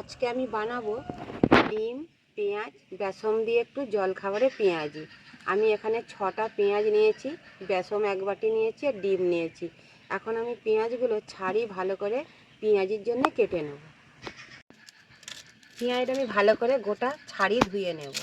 আজকে আমি বানাবো ডিম পেঁয়াজ বেসন দিয়ে একটু জলখাবারে পেঁয়াজি। আমি এখানে 6টা পেঁয়াজ নিয়েছি, বেসন 1 বাটি নিয়েছি আর ডিম নিয়েছি। এখন আমি পেঁয়াজগুলো ছাড়ি ভালো করে পেঁয়াজির জন্য কেটে নেব। পেঁয়াজটা আমি ভালো করে গোটা ছাড়ি ধুয়ে নেব।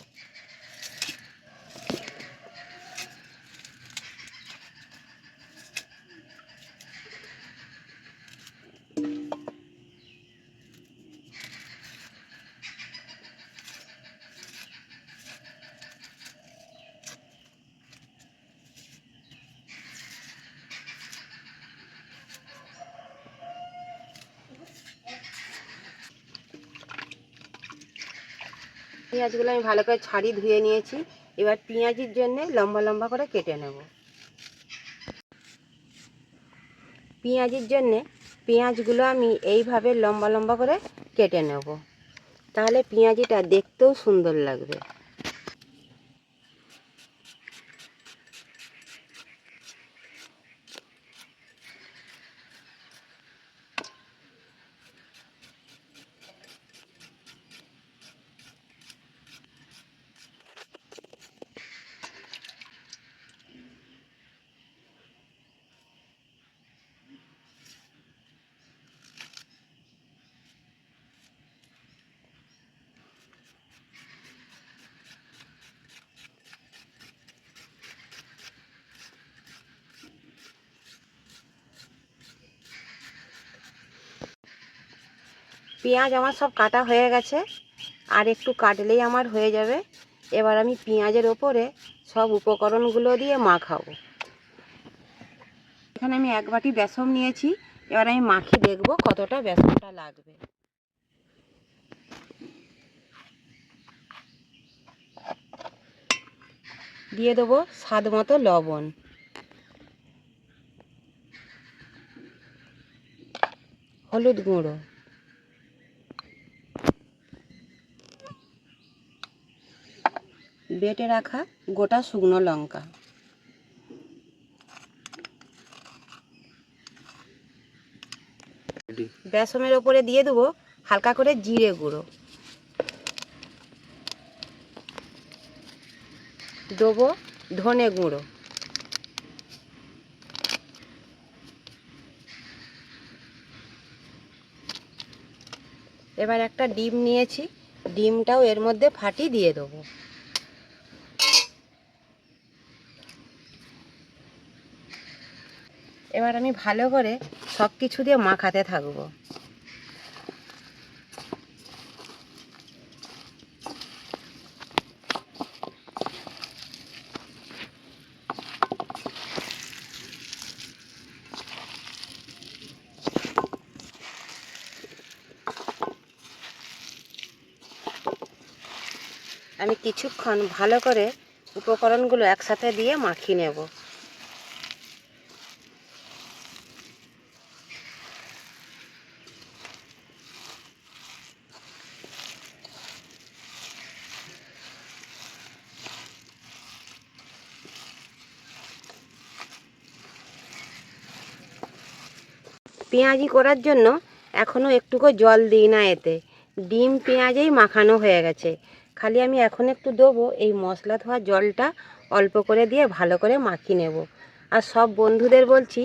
পেঁয়াজগুলো আমি ভালো করে ছাড়ি ধুয়ে নিয়েছি। এবার পেঁয়াজির জন্য লম্বা লম্বা করে কেটে নেব। পেঁয়াজির জন্যে পেঁয়াজগুলো আমি এইভাবে লম্বা লম্বা করে কেটে নেব, তাহলে পেঁয়াজিটা দেখতেও সুন্দর লাগবে। পেঁয়াজ আমার সব কাটা হয়ে গেছে, আর একটু কাটলেই আমার হয়ে যাবে। এবার আমি পেঁয়াজের ওপরে সব উপকরণগুলো দিয়ে মাখাবো। এখানে আমি 1 বাটি বেসন নিয়েছি। এবার আমি মাখিয়ে দেখব কতটা বেসনটা লাগবে। দিয়ে দেবো স্বাদ মতো লবণ, হলুদ গুঁড়ো, বেটে রাখা গোটা শুকনো লঙ্কা, বেসনের ওপরে দিয়ে দেবো হালকা করে জিরে গুঁড়ো, দেবো ধনে গুঁড়ো, এবার একটা ডিম নিয়েছি, ডিমটাও এর মধ্যে ফাটিয়ে দিয়ে দেবো। এবার আমি ভালো করে সব কিছু দিয়ে মাখাতে থাকবো। আমি কিছুক্ষণ ভালো করে উপকরণগুলো একসাথে দিয়ে মাখিয়ে নেব। পেঁয়াজি করার জন্য এখনও একটুকু জল দিই না, এতে ডিম পেঁয়াজেই মাখানো হয়ে গেছে। খালি আমি এখন একটু দেবো এই মশলা ধোয়া জলটা, অল্প করে দিয়ে ভালো করে মাখিয়ে নেব। আর সব বন্ধুদের বলছি,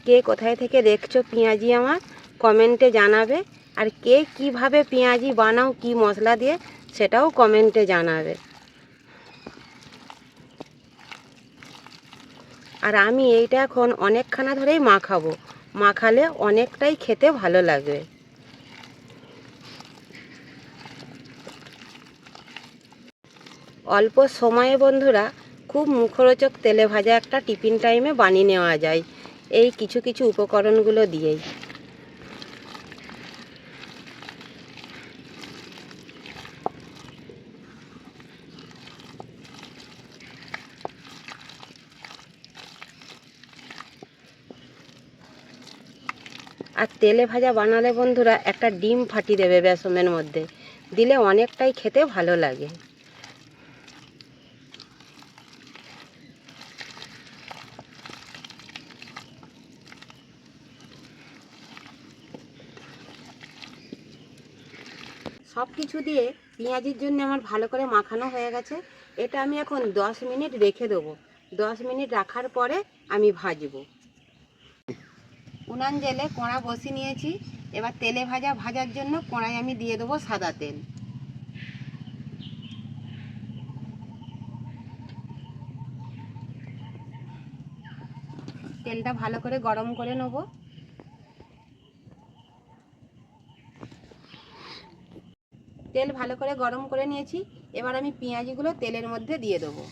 কে কোথায় থেকে দেখছো পেঁয়াজি আমার কমেন্টে জানাবে, আর কে কিভাবে পেঁয়াজি বানাও কি মশলা দিয়ে সেটাও কমেন্টে জানাবে। আর আমি এইটা এখন অনেকখানা ধরেই মাখাবো, মাখালে অনেকটাই খেতে ভালো লাগবে। অল্প সময়ে বন্ধুরা খুব মুখরোচক তেলে ভাজা একটা টিফিন টাইমে বানিয়ে নেওয়া যায় এই কিছু কিছু উপকরণগুলো দিয়েই। আর তেলে ভাজা বানালে বন্ধুরা একটা ডিম ফাটিয়ে দেবে বেসনের মধ্যে, দিলে অনেকটাই খেতে ভালো লাগে। সব কিছু দিয়ে পেঁয়াজির জন্য আমার ভালো করে মাখানো হয়ে গেছে। এটা আমি এখন 10 মিনিট রেখে দেবো। 10 মিনিট রাখার পরে আমি ভাজবো। উনান জেলে কড়া বসিয়ে নিয়েছি। এবার তেলে ভাজার জন্য কড়াই আমি দিয়ে দেবো সাদা তেল। তেলটা ভালো করে গরম করে নেব। তেল ভালো করে গরম করে নিয়েছি। এবার আমি পেঁয়াজিগুলো তেলের মধ্যে দিয়ে দেবো।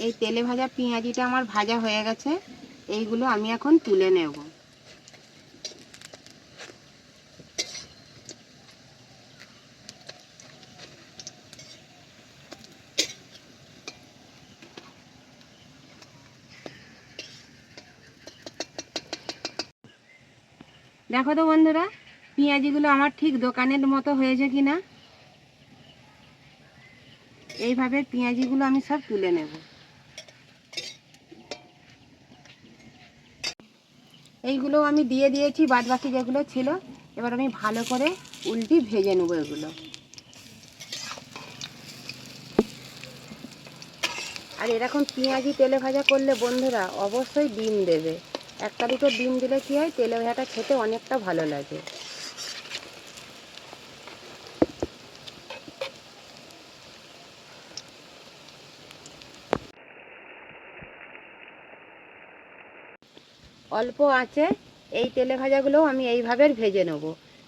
এই তেলে ভাজা পেঁয়াজিটা আমার ভাজা হয়ে গেছে। এইগুলো আমি এখন তুলে নেব। দেখো তো বন্ধুরা, পেঁয়াজিগুলো আমার ঠিক দোকানের মতো হয়েছে কিনা। এইভাবে পেঁয়াজিগুলো আমি সব তুলে নেব। এইগুলো আমি দিয়ে দিয়েছি, বাদ বাকি যেগুলো ছিল। এবার আমি ভালো করে উল্টি ভেজে নেব এগুলো। আর এরকম পেঁয়াজি তেলে ভাজা করলে বন্ধুরা অবশ্যই ডিম দেবে। একটা দুটো ডিম দিলে কী হয়, তেলে ভাজাটা খেতে অনেকটা ভালো লাগে। অল্প আঁচে এই তেলে ভাজাগুলোও আমি এইভাবে ভেজে নেব।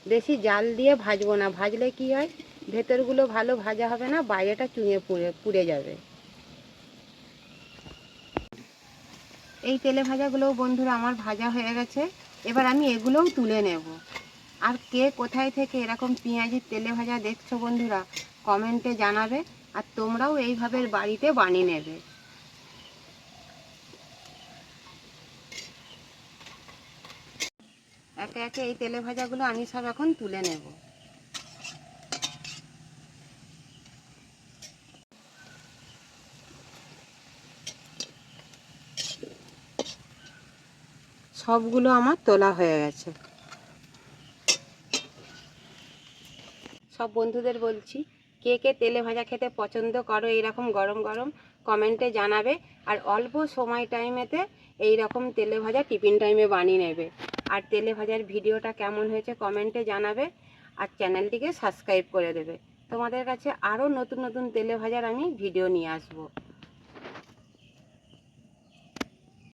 বেশি জাল দিয়ে ভাজবো না, ভাজলে কি হয়, ভেতরগুলো ভালো ভাজা হবে না, বাইরেটা চুঁয়ে পুড়ে যাবে। এই তেলে ভাজাগুলোও বন্ধুরা আমার ভাজা হয়ে গেছে। এবার আমি এগুলোও তুলে নেব। আর কে কোথায় থেকে এরকম পেঁয়াজির তেলে ভাজা দেখছো বন্ধুরা, কমেন্টে জানাবে। আর তোমরাও এইভাবে বাড়িতে বানিয়ে নেবে। একে একে এই তেলে ভাজাগুলো আমি সব এখন তুলে নেব। সবগুলো আমার তোলা হয়ে গেছে। সব বন্ধুদের বলছি, কে কে তেলে ভাজা খেতে পছন্দ করো এইরকম গরম গরম, কমেন্টে জানাবে। আর অল্প সময় টাইমেতে এই রকম তেলে ভাজা টিফিন টাইমে বানিয়ে নেবে। আর তেলে ভাজার ভিডিওটা কেমন হয়েছে কমেন্টে জানাবে। আর চ্যানেলটিকে সাবস্ক্রাইব করে দেবে। তোমাদের কাছে আরও নতুন নতুন তেলে ভাজার আমি ভিডিও নিয়ে আসবো।